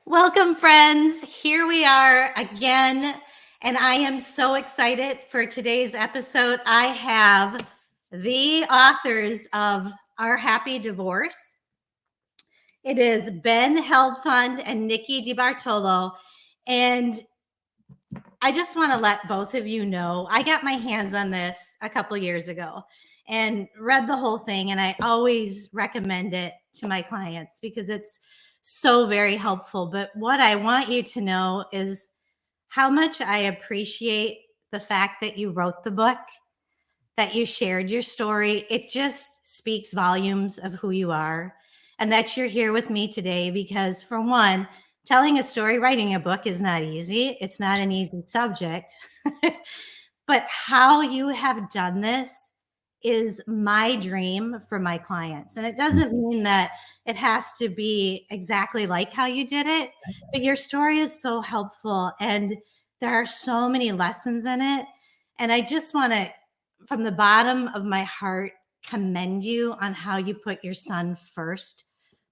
Welcome, friends. Here we are again, and I am so excited for today's episode. I have the authors of Our Happy Divorce. It is Ben Heldfund and Nikki DeBartolo. And I just want to let both of you know, I got my hands on this a couple years ago and read the whole thing. And I always recommend it to my clients because it's so very helpful. But what I want you to know is how much I appreciate the fact that you wrote the book, that you shared your story. It just speaks volumes of who you are, and that you're here with me today because, for one, telling a story, writing a book is not easy. It's not an easy subject. But how you have done this is my dream for my clients. And it doesn't mean that it has to be exactly like how you did it, but your story is so helpful and there are so many lessons in it. And I just want to, from the bottom of my heart, commend you on how you put your son first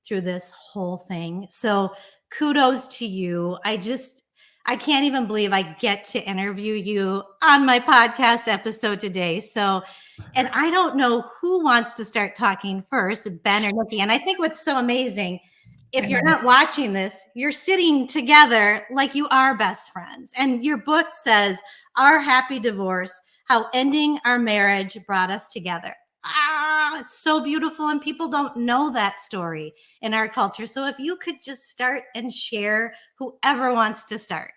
through this whole thing. So kudos to you. I can't even believe I get to interview you on my podcast episode today. So, and I don't know who wants to start talking first, Ben or Nikki. And I think what's so amazing, if you're not watching this, you're sitting together like you are best friends. And your book says, Our Happy Divorce, How Ending Our Marriage Brought Us Together. It's so beautiful. And people don't know that story in our culture. So if you could just start and share, whoever wants to start.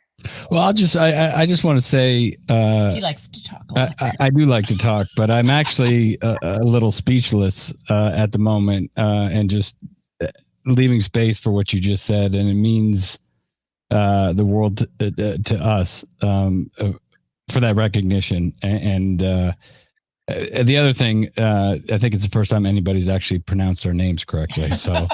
Well, I just want to say he likes to talk a lot. I do like to talk, but I'm actually a little speechless at the moment and just leaving space for what you just said. And it means the world to us for that recognition. And the other thing, I think it's the first time anybody's actually pronounced our names correctly. So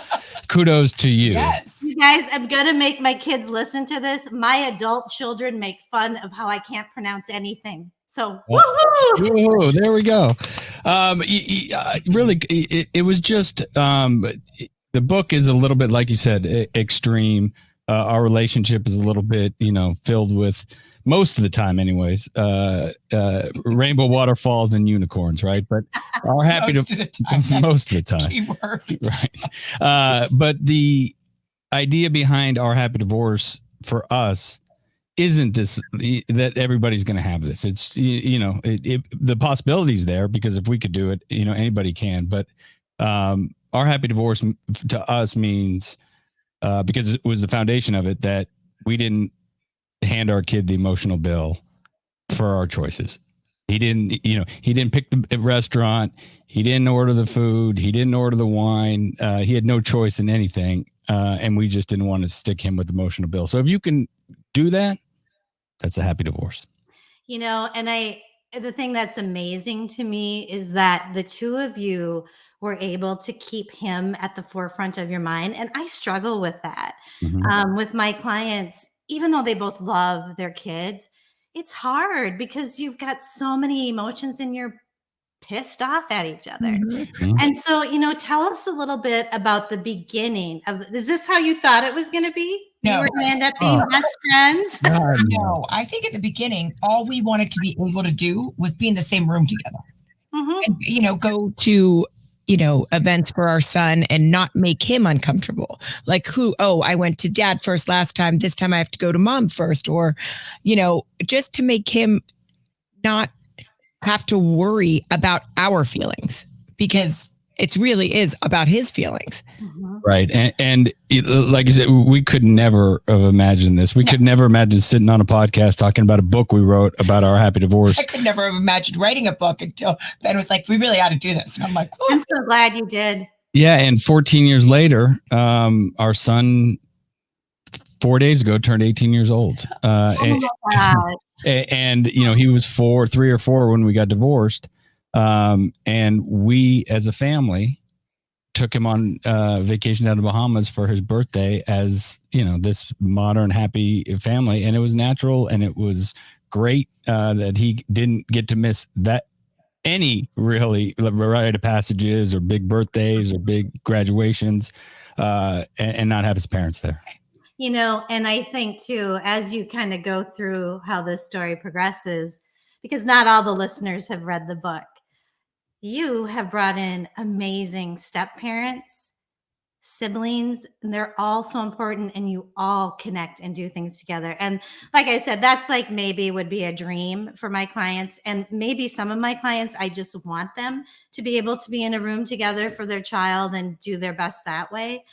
kudos to you. Yes. You guys, I'm going to make my kids listen to this. My adult children make fun of how I can't pronounce anything. So, woohoo! There we go. Really, it was just the book is a little bit, like you said, extreme. Our relationship is a little bit, filled with, most of the time anyways, rainbow waterfalls and unicorns, right? But our happy most of the time. Keyword. Right. But the idea behind Our Happy Divorce for us isn't this, that everybody's going to have this. It's, the possibility's there because if we could do it, anybody can. But Our Happy Divorce to us means, because it was the foundation of it, that we didn't hand our kid the emotional bill for our choices. He didn't pick the restaurant. He didn't order the food. He didn't order the wine. He had no choice in anything. And we just didn't want to stick him with the emotional bill. So if you can do that, that's a happy divorce. And the thing that's amazing to me is that the two of you were able to keep him at the forefront of your mind. And I struggle with that with my clients. Even though they both love their kids, it's hard because you've got so many emotions and you're pissed off at each other. Mm-hmm. And so, tell us a little bit about the beginning of, is this how you thought it was going to be? No. You were going to end up being best friends? No, I think at the beginning, all we wanted to be able to do was be in the same room together and, go to, events for our son and not make him uncomfortable. Like I went to dad first last time. This time I have to go to mom first, or, just to make him not have to worry about our feelings, because it really is about his feelings. Right. And like you said, we could never have imagined this. We could never imagine sitting on a podcast talking about a book we wrote about Our Happy Divorce. I could never have imagined writing a book until Ben was like, we really ought to do this. And I'm like, I'm so glad you did. Yeah. And 14 years later, our son 4 days ago turned 18 years old. And he was 3 or 4 when we got divorced. And we, as a family, took him on vacation down to Bahamas for his birthday as, this modern, happy family. And it was natural and it was great that he didn't get to miss that any really rite of passages or big birthdays or big graduations and not have his parents there. And I think too, as you kind of go through how this story progresses, because not all the listeners have read the book, you have brought in amazing step parents, siblings, and they're all so important, and you all connect and do things together. And like I said, that's like maybe would be a dream for my clients. And maybe some of my clients, I just want them to be able to be in a room together for their child and do their best that way.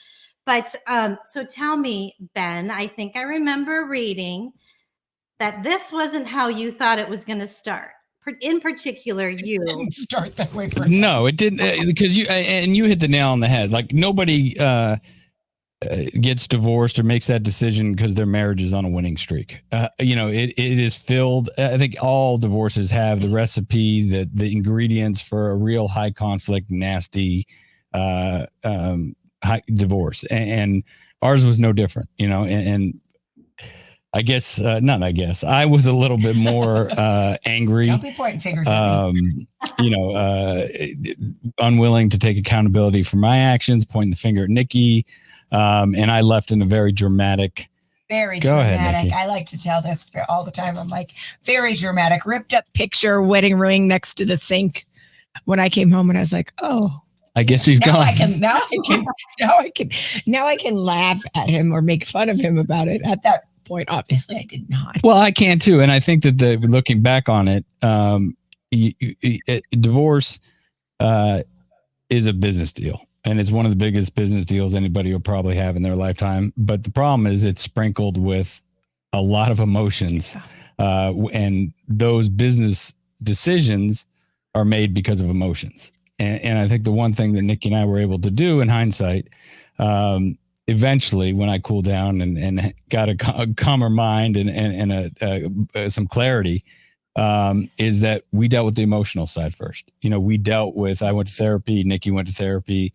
But so tell me, Ben, I think I remember reading that this wasn't how you thought it was going to start. In particular, you didn't start that way for No, it didn't, because you hit the nail on the head. Like, nobody gets divorced or makes that decision because their marriage is on a winning streak. It is filled. I think all divorces have the recipe, the ingredients for a real high conflict, nasty high divorce, and ours was no different. And I guess I was a little bit more angry. Don't be pointing fingers at me. Unwilling to take accountability for my actions, pointing the finger at Nikki. And I left in a very dramatic. Very Go dramatic. ahead, Nikki. I like to tell this all the time. I'm like, very dramatic. Ripped up picture, wedding ring next to the sink. When I came home, and I was like, oh, I guess he's gone. Now I can laugh at him or make fun of him about it. At that point, obviously, I did not. Well, I can too, and I think that looking back on it, divorce is a business deal, and it's one of the biggest business deals anybody will probably have in their lifetime. But the problem is, it's sprinkled with a lot of emotions, and those business decisions are made because of emotions. And I think the one thing that Nikki and I were able to do in hindsight, eventually, when I cooled down and got a calmer mind and some clarity, is that we dealt with the emotional side first. I went to therapy, Nikki went to therapy,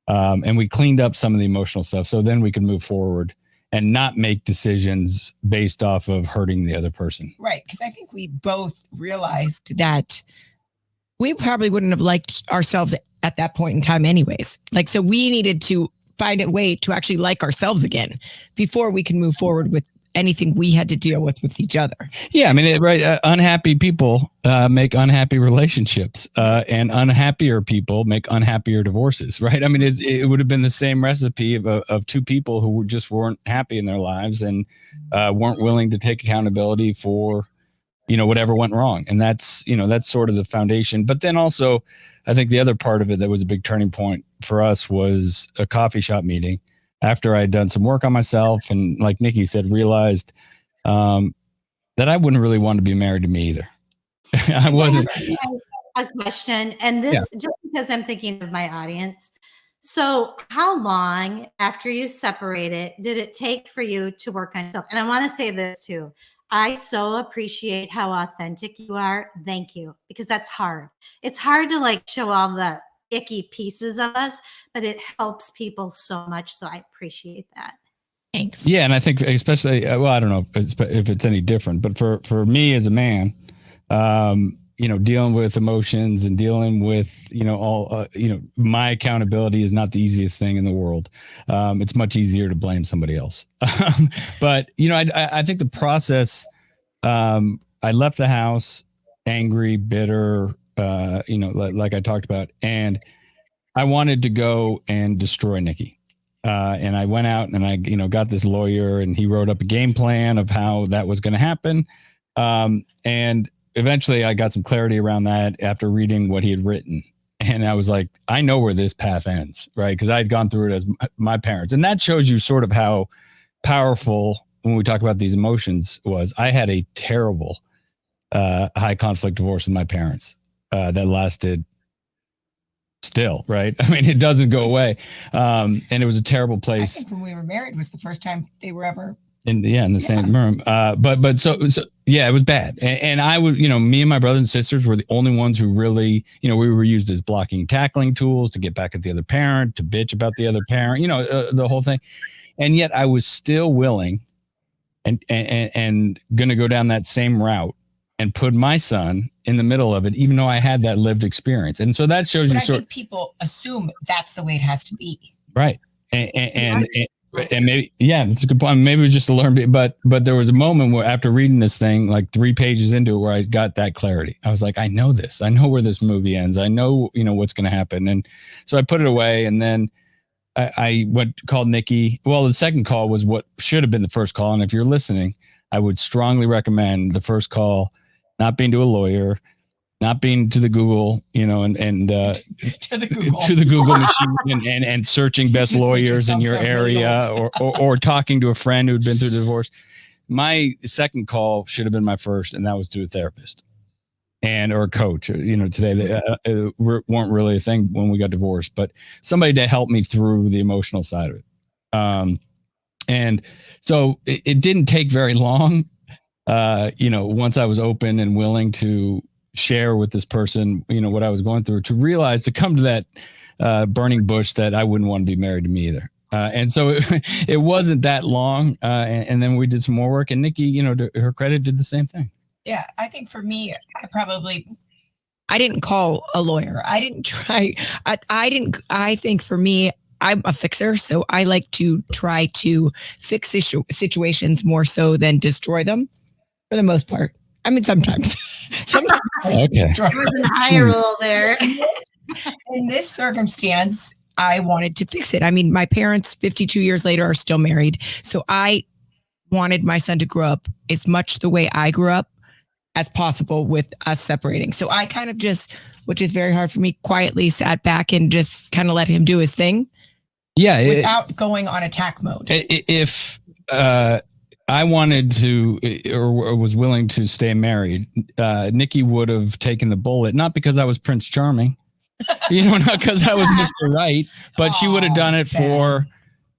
and we cleaned up some of the emotional stuff. So then we could move forward and not make decisions based off of hurting the other person. Right. Because I think we both realized that we probably wouldn't have liked ourselves at that point in time anyways. So we needed to find a way to actually like ourselves again before we can move forward with anything we had to deal with each other. Yeah, I mean, right. Unhappy people make unhappy relationships, and unhappier people make unhappier divorces, right? I mean, it would have been the same recipe of two people who just weren't happy in their lives and weren't willing to take accountability for whatever went wrong. And that's sort of the foundation. But then also, I think the other part of it that was a big turning point for us was a coffee shop meeting after I'd done some work on myself. And like Nikki said, realized that I wouldn't really want to be married to me either. I wasn't. A question, and this just because I'm thinking of my audience. So how long after you separated did it take for you to work on yourself? And I want to say this too. I so appreciate how authentic you are. Thank you. Because that's hard. It's hard to show all the icky pieces of us, but it helps people so much. So I appreciate that. Thanks. Yeah. And I think especially, I don't know if it's any different, but for me as a man, dealing with emotions and dealing with, my accountability is not the easiest thing in the world. It's much easier to blame somebody else. But, I think the process, I left the house angry, bitter, like I talked about, and I wanted to go and destroy Nikki. And I went out and I, got this lawyer, and he wrote up a game plan of how that was going to happen. And eventually I got some clarity around that after reading what he had written. And I was like, I know where this path ends, right? Because I had gone through it as my parents. And that shows you sort of how powerful, when we talk about these emotions, was. I had a terrible high conflict divorce with my parents that lasted still, right? I mean, it doesn't go away. And it was a terrible place. I think when we were married was the first time they were ever in the same room. But so yeah, it was bad. And I would, me and my brothers and sisters were the only ones who really, we were used as blocking, tackling tools to get back at the other parent, to bitch about the other parent, the whole thing. And yet I was still willing and going to go down that same route and put my son in the middle of it, even though I had that lived experience. And so that shows but you I think people assume that's the way it has to be. Right. And And maybe, yeah, that's a good point. Maybe it was just to learn, but there was a moment where after reading this thing, like 3 pages into it, where I got that clarity. I was like, I know this. I know where this movie ends. I know, what's going to happen. And so I put it away, and then I called Nikki. Well, the second call was what should have been the first call. And if you're listening, I would strongly recommend the first call not being to a lawyer, not being to the Google, and to the Google machine and searching best lawyers in your area or talking to a friend who'd been through the divorce. My second call should have been my first, and that was to a therapist or a coach. Today they weren't really a thing when we got divorced, but somebody to help me through the emotional side of it. And so it didn't take very long. Once I was open and willing to share with this person, what I was going through, to come to that burning bush that I wouldn't want to be married to me either. And so it wasn't that long. And then we did some more work, and Nikki, to her credit, did the same thing. Yeah. I think for me, I didn't call a lawyer. I didn't try. I think for me, I'm a fixer. So I like to try to fix situations more so than destroy them for the most part. I mean, sometimes. Okay. There was an eye roll there. In this circumstance, I wanted to fix it. I mean, my parents, 52 years later, are still married. So I wanted my son to grow up as much the way I grew up as possible with us separating. So I kind of just, which is very hard for me, quietly sat back and just kind of let him do his thing. Yeah. Without going on attack mode. If I wanted to or was willing to stay married, Nikki would have taken the bullet, not because I was Prince Charming, not because I was Mr. Right, but she would have done it for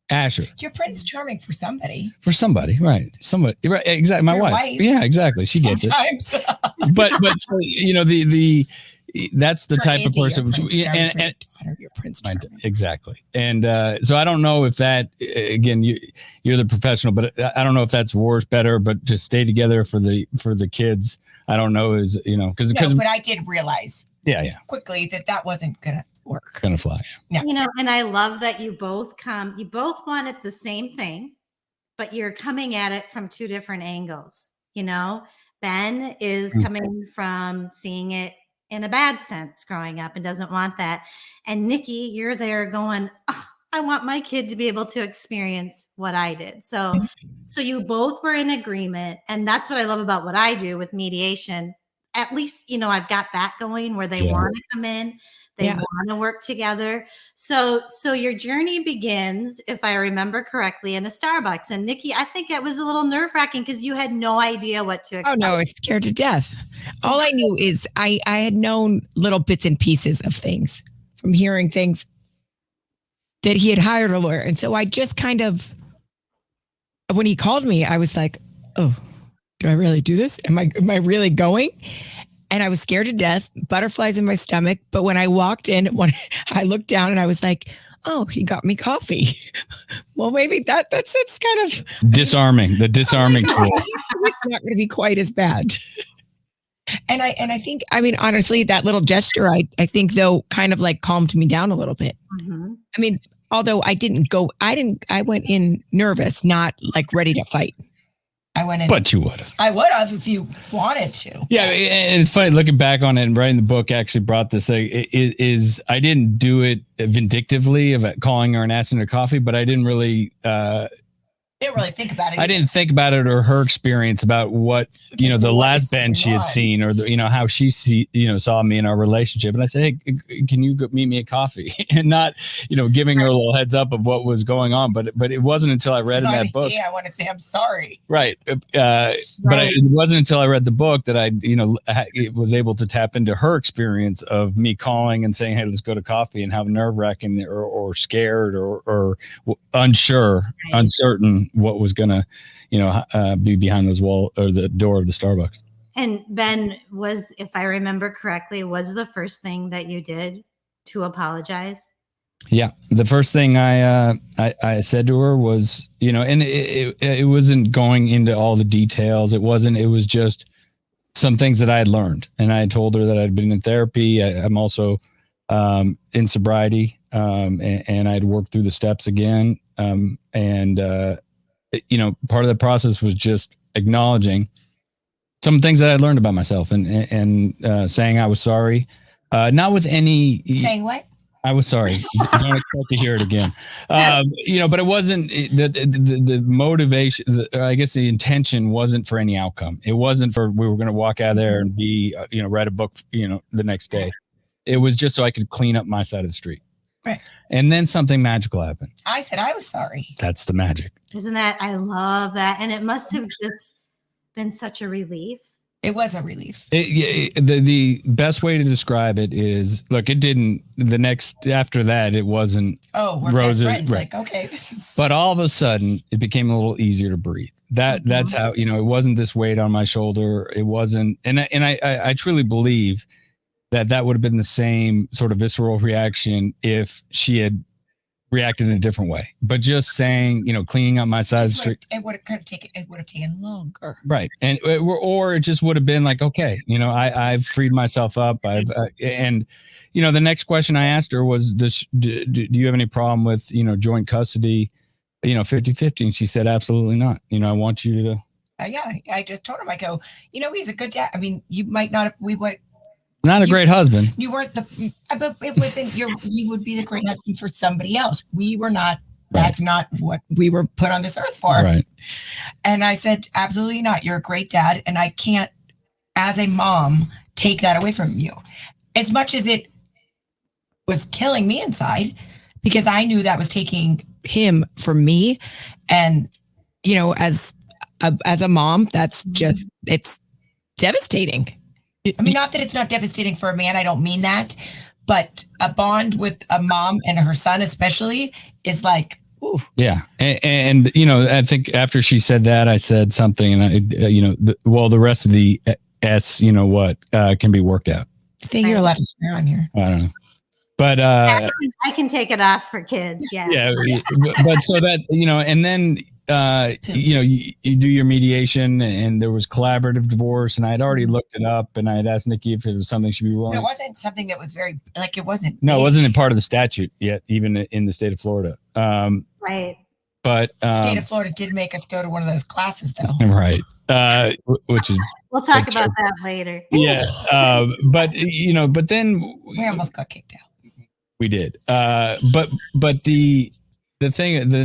Asher. You're Prince Charming for somebody. For somebody, right? Somebody, right? Exactly. My wife. Yeah, exactly. She gets it. But so, that's the for type Izzy, of person. And you're Prince Charming. Exactly. And so I don't know if that, again, you're the professional, but I don't know if that's worse, better, but to stay together for the kids, I don't know is, because. No, but I did realize quickly that wasn't going to work. Going to fly. Yeah. And I love that you both wanted the same thing, but you're coming at it from two different angles. Ben is coming from seeing it in a bad sense growing up and doesn't want that. And Nikki, you're there going, I want my kid to be able to experience what I did. So you both were in agreement. And that's what I love about what I do with mediation. At least, I've got that going where they want to come in. They want to work together. So your journey begins, if I remember correctly, in a Starbucks. And Nikki, I think it was a little nerve-wracking because you had no idea what to expect. Oh, no, I was scared to death. All I knew is I had known little bits and pieces of things from hearing things that he had hired a lawyer. And so I just kind of, when he called me, I was like, oh, do I really do this? Am I really going? And I was scared to death, butterflies in my stomach. But when I walked in, when I looked down and I was like, oh, he got me coffee. Well, maybe that's kind of disarming. The disarming tool. It's not going to be quite as bad. And I think, honestly, that little gesture, I think though, kind of like calmed me down a little bit. Mm-hmm. Although I went in nervous, not like ready to fight. I went in. But you would have. I would have if you wanted to. Yeah, and it's funny looking back on it and writing the book actually brought this. Is I didn't do it vindictively of calling her and asking her coffee, but I didn't really. Didn't really think about it. I didn't think about it or her experience about what the last Ben she had seen or how she saw me in our relationship. And I said, hey, can you meet me a coffee? And not giving her a little heads up of what was going on. But it wasn't until I read in that book. Yeah, I want to say I'm sorry. Right. But it wasn't until I read the book that I was able to tap into her experience of me calling and saying, hey, let's go to coffee, and how nerve-wracking or scared or unsure, uncertain what was gonna be behind those wall or the door of the Starbucks. And Ben was, if I remember correctly, was the first thing that you did to apologize? Yeah, the first thing I said to her was, and it wasn't going into all the details. It was just some things that I had learned, and I had told her that I'd been in therapy. I'm also in sobriety, and I'd worked through the steps again. Part of the process was just acknowledging some things that I learned about myself and saying I was sorry. Not with any saying what? I was sorry. Don't expect to hear it again. But it wasn't the motivation. I guess the intention wasn't for any outcome. It wasn't for we were going to walk out of there and be, write a book, the next day. It was just so I could clean up my side of the street. Right. And then something magical happened. I said I was sorry. That's the magic. Isn't that? I love that. And it must have just been such a relief. It was a relief. The best way to describe it is, look, it didn't, after that, it wasn't we're roses. Best friends. Right. Like, okay. This is... But all of a sudden, it became a little easier to breathe. That's how, it wasn't this weight on my shoulder. It wasn't, and I truly believe that would have been the same sort of visceral reaction if she had reacted in a different way. But just saying, cleaning up my side of the street. It would have taken longer. Right. And or it just would have been like, okay, I've freed myself up. The next question I asked her was, do you have any problem with, joint custody, 50-50? And she said, absolutely not. I want you to. I just told him, I go, he's a good dad. I mean, you might not, not a great husband. You weren't but it wasn't you would be the great husband for somebody else. We were not, that's not what we were put on this earth for. Right. And I said, absolutely not. You're a great dad. And I can't, as a mom, take that away from you. As much as it was killing me inside, because I knew that was taking him from me. And, as a mom, that's just, it's devastating. I mean, not that it's not devastating for a man. I don't mean that, but a bond with a mom and her son, especially, is like, ooh. Yeah. And I think after she said that, I said something and the rest of the S, can be worked out. I think you're allowed to swear on here. I don't know. But I can take it off for kids. Yeah. Yeah. But so that, and then, you do your mediation, and there was collaborative divorce, and I had already looked it up, and I had asked Nikki if it was something she'd be willing. It wasn't something that was very, it wasn't. No, it wasn't a part of the statute yet, even in the state of Florida. Right. But the state of Florida did make us go to one of those classes, though. Right. Which is we'll talk about that later. Yeah. But then we almost got kicked out. We did. But the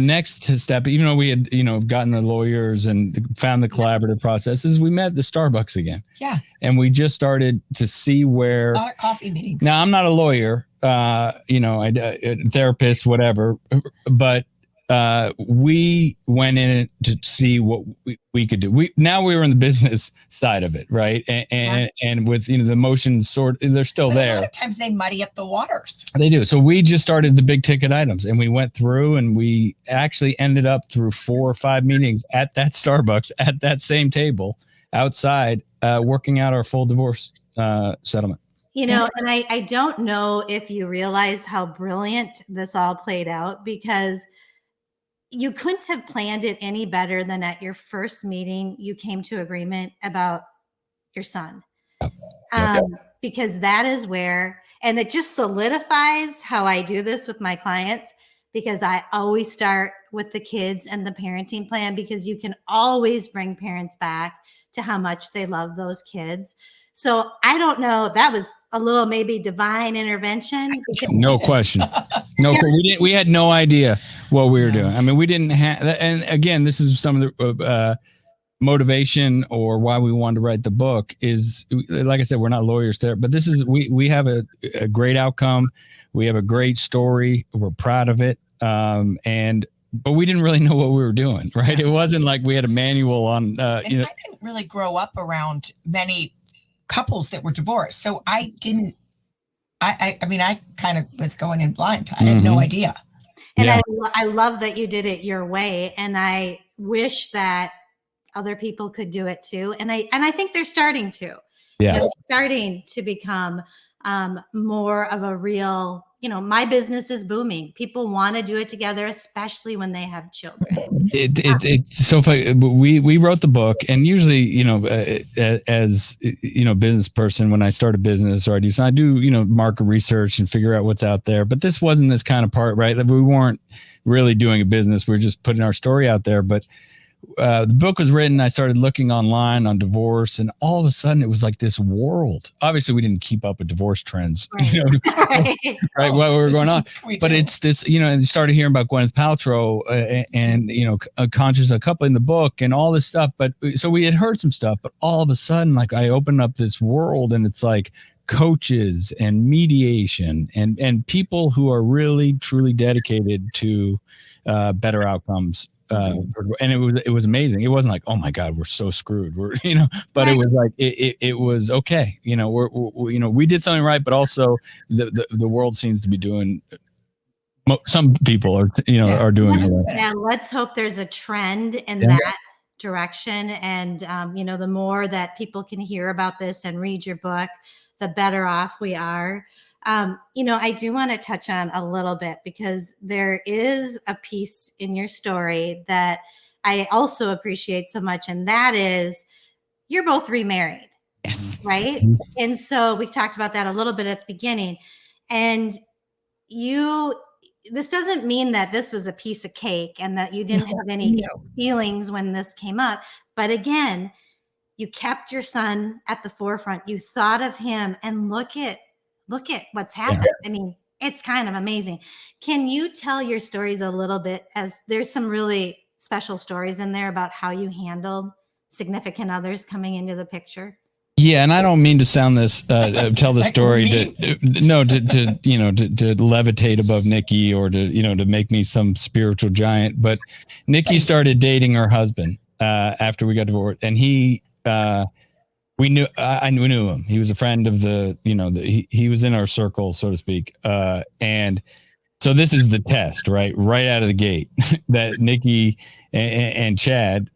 next step, even though we had, gotten the lawyers and found the collaborative processes, we met at the Starbucks again. Yeah. And we just started to see where. A lot of coffee meetings. Now, I'm not a lawyer, a therapist, whatever, but we went in to see what we could do. We were in the business side of it, right? And with the emotions they're still there. A lot of times they muddy up the waters. They do. So we just started the big ticket items, and we went through, and we actually ended up through 4 or 5 meetings at that Starbucks at that same table outside, working out our full divorce settlement. And I don't know if you realize how brilliant this all played out, because you couldn't have planned it any better than at your first meeting, you came to agreement about your son. Because that is where, and it just solidifies how I do this with my clients, because I always start with the kids and the parenting plan, because you can always bring parents back to how much they love those kids. So I don't know. That was a little maybe divine intervention. No question. We had no idea what we were doing. I mean, we didn't have, and again, this is some of the motivation or why we wanted to write the book is, like I said, we're not lawyers there, but this is, we have a great outcome. We have a great story. We're proud of it. But we didn't really know what we were doing, right? It wasn't like we had a manual on, I didn't really grow up around many couples that were divorced. So I kind of was going in blind. I had no idea. And I love that you did it your way. And I wish that other people could do it too. And I think they're starting to. Yeah. Starting to become more of a real, my business is booming. People want to do it together, especially when they have children. It's so funny. We wrote the book, and usually, as business person, when I start a business or I do, market research and figure out what's out there. But this wasn't this kind of part, right? We weren't really doing a business. We're just putting our story out there. But the book was written. I started looking online on divorce, and all of a sudden it was like this world. Obviously, we didn't keep up with divorce trends, Right. Right? While we were going on, but it's this, and you started hearing about Gwyneth Paltrow and conscious a couple in the book and all this stuff. But so we had heard some stuff, but all of a sudden, like I opened up this world, and it's like coaches and mediation and people who are really truly dedicated to better outcomes. And it was amazing. It wasn't like, oh my God, we're so screwed. But right. It was like, it was okay. We did something right, but also the world seems to be doing, some people are doing it right. Yeah. Let's hope there's a trend in that direction. And, the more that people can hear about this and read your book, the better off we are. I do want to touch on a little bit, because there is a piece in your story that I also appreciate so much. And that is, you're both remarried. Yes. Right. And so we talked about that a little bit at the beginning. And this doesn't mean that this was a piece of cake and that you didn't have any feelings when this came up. But again, you kept your son at the forefront. You thought of him, and look at what's happened. Yeah. I mean, it's kind of amazing. Can you tell your stories a little bit, as there's some really special stories in there about how you handled significant others coming into the picture? Yeah. And I don't mean to sound this, tell the story to levitate above Nikki or to make me some spiritual giant, but Nikki started dating her husband, after we got divorced, and I knew him. He was a friend of he was in our circle, so to speak. And so this is the test, right out of the gate, that Nikki and Chad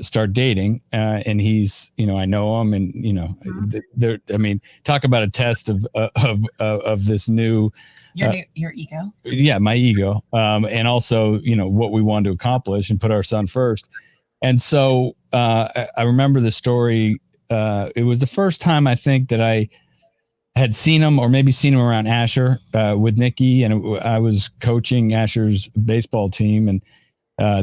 start dating. And he's, I know him, and talk about a test of this new. Your ego. Yeah, my ego. And also, what we wanted to accomplish and put our son first. And so I remember the story. It was the first time I think that I had seen him, or maybe seen him around Asher with Nikki, and I was coaching Asher's baseball team, and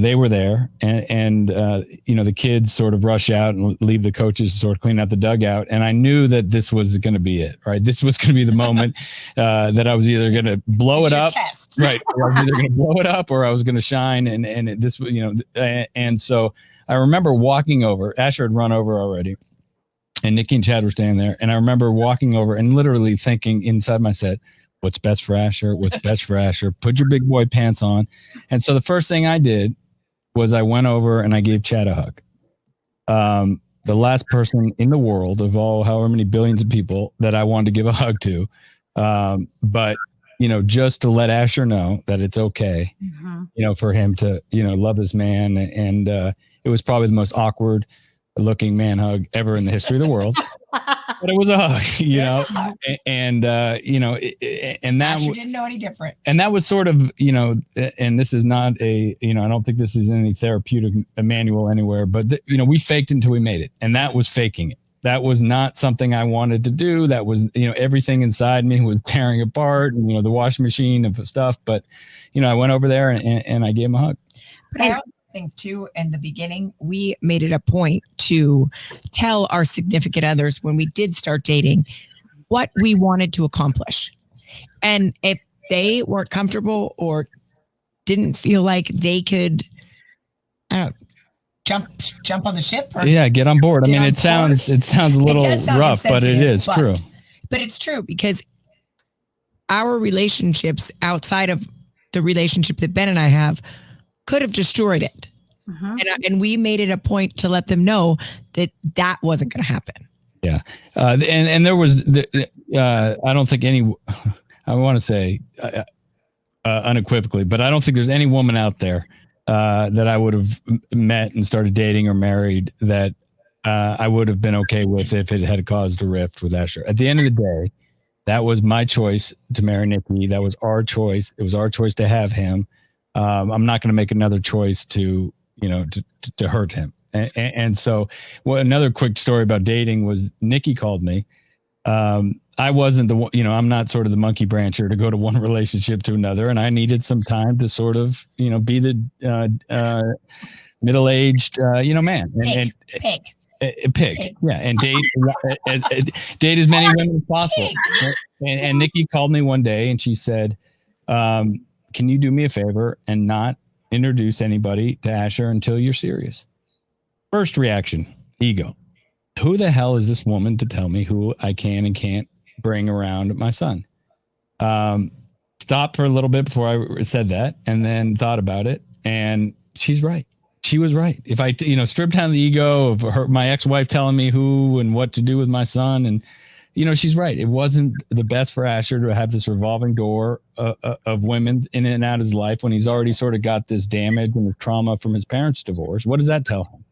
they were there, and the kids sort of rush out and leave the coaches to sort of clean out the dugout, and I knew that this was going to be it, right? This was going to be the moment that I was either going to blow it up, test. Right? Or I was either going to blow it up, or I was going to shine, and so I remember walking over. Asher had run over already. And Nikki and Chad were standing there. And I remember walking over and literally thinking inside my head, what's best for Asher? What's best for Asher? Put your big boy pants on. And so the first thing I did was I went over and I gave Chad a hug. The last person in the world of however many billions of people that I wanted to give a hug to. But, just to let Asher know that it's okay, for him to, love this man. And it was probably the most awkward looking man hug ever in the history of the world, but it was a hug, and and that didn't know any different. And that was sort of, and this is not I don't think this is any therapeutic manual anywhere, but we faked it until we made it, and that was faking it. That was not something I wanted to do. That was, everything inside me was tearing apart, and the washing machine of stuff. But, I went over there and I gave him a hug. But think too, in the beginning, we made it a point to tell our significant others when we did start dating what we wanted to accomplish. And if they weren't comfortable or didn't feel like they could jump on the ship, or get on board. I mean, it sounds a little rough, but it is true. But it's true, because our relationships outside of the relationship that Ben and I have could have destroyed it. And we made it a point to let them know that wasn't going to happen. Yeah. And there was, I don't think I want to say unequivocally, but I don't think there's any woman out there that I would have met and started dating or married that I would have been okay with if it had caused a rift with Asher. At the end of the day, that was my choice to marry Nikki. That was our choice. It was our choice to have him. I'm not going to make another choice to hurt him. And so another quick story about dating was Nikki called me I wasn't the one, I'm not sort of the monkey brancher to go to one relationship to another. And I needed some time to sort of, be the middle-aged, man. Pig. Yeah. And date as many women as possible. And Nikki called me one day and she said, can you do me a favor and not introduce anybody to Asher until you're serious? First reaction, ego. Who the hell is this woman to tell me who I can and can't bring around my son? Stopped for a little bit before I said that and then thought about it. And she's right. She was right. If I, stripped down the ego of my ex-wife telling me who and what to do with my son. And, she's right. It wasn't the best for Asher to have this revolving door of women in and out of his life when he's already sort of got this damage and the trauma from his parents' divorce. What does that tell him?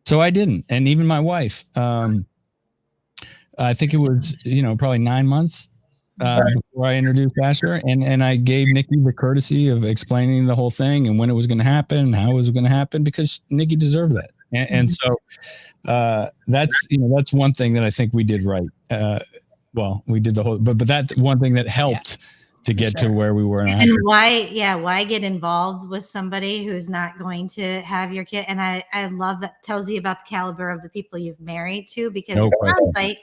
So I didn't. And even my wife, I think it was, probably 9 months before I introduced Asher. And I gave Nikki the courtesy of explaining the whole thing and when it was going to happen and how it was going to happen, because Nikki deserved that. And so that's one thing that I think we did right. We did the whole, but that's one thing that helped to get to where we were. And why get involved with somebody who's not going to have your kid? And I love that tells you about the caliber of the people you've married to, because it sounds like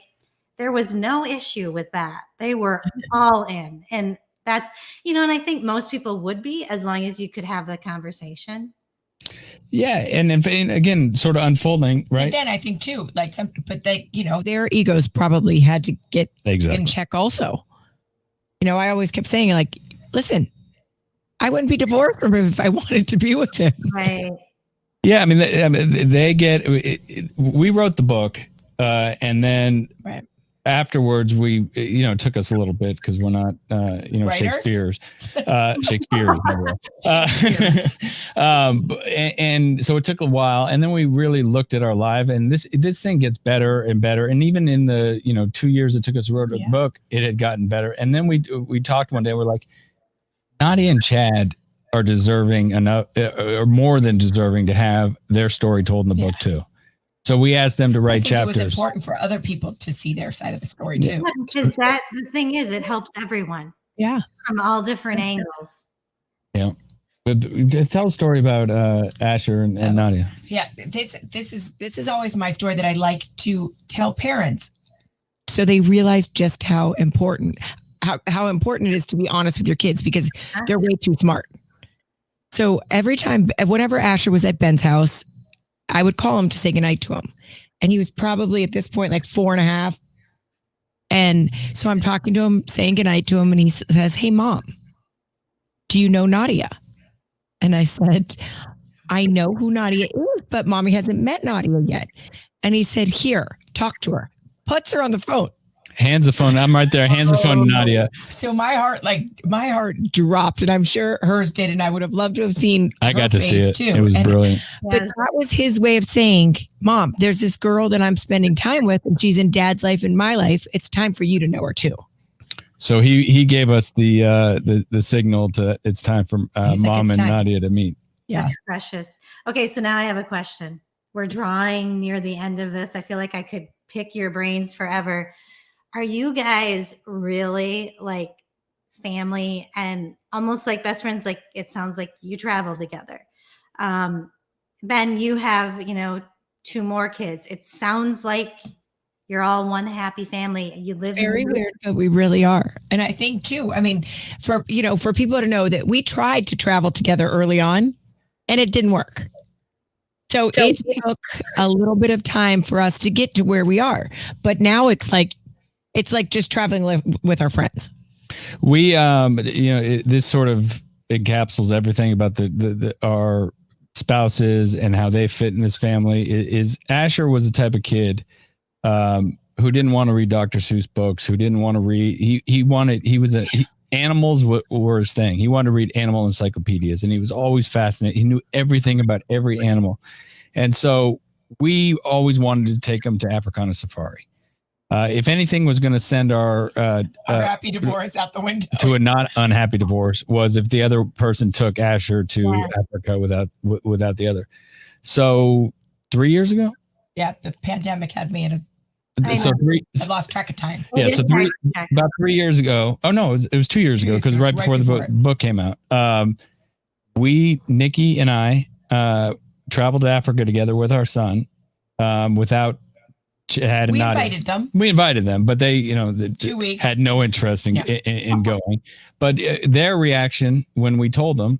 there was no issue with that. They were all in. And that's, and I think most people would be, as long as you could have the conversation. Yeah. And again, sort of unfolding, right? And then I think too, their egos probably had to get in check also. I always kept saying, like, listen, I wouldn't be divorced from him if I wanted to be with him. Right. Yeah. We wrote the book and then afterwards we, took us a little bit because we're not, Shakespeare's. And so it took a while, and then we really looked at our life, and this thing gets better and better. And even in the 2 years it took us to write the book, it had gotten better. And then we talked one day. We're like, Nadia and Chad are deserving enough, or more than deserving, to have their story told in the book too. So we asked them to write chapters. It was important for other people to see their side of the story too. Because the thing is, it helps everyone. Yeah. From all different angles. Yeah. But tell a story about Asher and Nadia. Yeah. This is always my story that I like to tell parents, so they realize just how important it is to be honest with your kids, because they're way too smart. So whenever Asher was at Ben's house, I would call him to say goodnight to him. And he was probably at this point like 4.5. And so I'm talking to him, saying goodnight to him. And he says, "Hey, Mom, do you know Nadia?" And I said, "I know who Nadia is, but Mommy hasn't met Nadia yet." And he said, "Here, talk to her." Puts her on the phone. Hands the phone. I'm right there. Hands the phone to Nadia. So my heart dropped, and I'm sure hers did. And I would have loved to have seen. I got to see it too. It was brilliant. But that was his way of saying, "Mom, there's this girl that I'm spending time with, and she's in Dad's life and my life. It's time for you to know her too." So he gave us the signal to it's time for Mom and Nadia to meet. Yeah, that's precious. Okay, so now I have a question. We're drawing near the end of this. I feel like I could pick your brains forever. Are you guys really like family and almost like best friends? Like, it sounds like you travel together. Ben, you have, 2 more kids. It sounds like you're all one happy family. You live very weird, but we really are. And I think too, for people to know that we tried to travel together early on and it didn't work. So it took a little bit of time for us to get to where we are. But now it's like just traveling with our friends. We, this sort of encapsulates everything about our spouses and how they fit in this family. Is Asher was the type of kid who didn't want to read Dr. Seuss books, who didn't want to read. Animals were his thing. He wanted to read animal encyclopedias, and he was always fascinated. He knew everything about every animal. And so we always wanted to take him to Africana Safari. If anything was going to send our happy divorce out the window to a not unhappy divorce, was if the other person took Asher to Africa without the other. So 3 years ago? Yeah, the pandemic had me in a So I've lost track of time. Yeah, so about 3 years ago. Oh no, it was 2 years ago because right before the book came out. Nikki and I traveled to Africa together with our son. Without we invited them. We invited them, but they, 2 weeks had no interest in going. But their reaction when we told them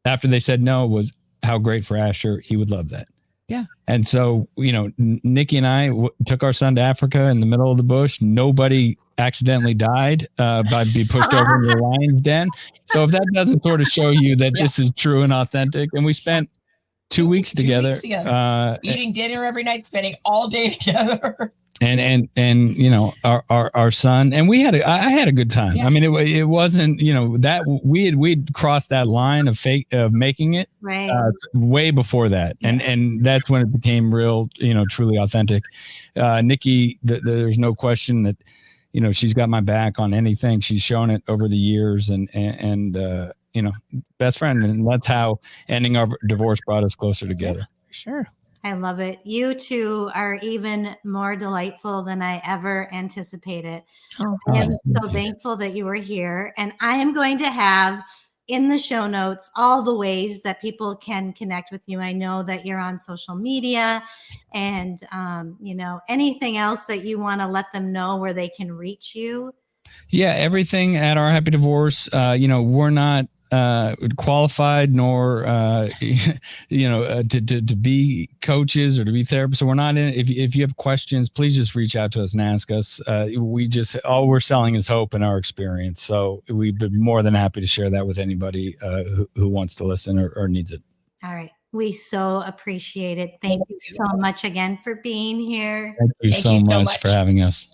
after they said no was how great for Asher. He would love that. Yeah. And so, Nikki and I took our son to Africa in the middle of the bush. Nobody accidentally died by being pushed over in the lion's den. So if that doesn't sort of show you that this is true and authentic, and we spent 2 weeks together, eating dinner every night, spending all day together. And our son, and I had a good time. Yeah. I mean, it wasn't, that we'd crossed that line of making it way before that. Yeah. And that's when it became real, truly authentic. Nikki, there's no question that, she's got my back on anything. She's shown it over the years and best friend. And that's how ending our divorce brought us closer together. Sure. I love it. You two are even more delightful than I ever anticipated. I am so thankful that you were here. And I am going to have in the show notes all the ways that people can connect with you. I know that you're on social media and, anything else that you want to let them know where they can reach you. Yeah, everything at Our Happy Divorce. We're not qualified nor to be coaches or to be therapists. So we're not in. If you have questions, please just reach out to us and ask us. All we're selling is hope and our experience. So we'd be more than happy to share that with anybody who wants to listen or needs it. All right. We so appreciate it. Thank you so much again for being here. Thank you so much for having us.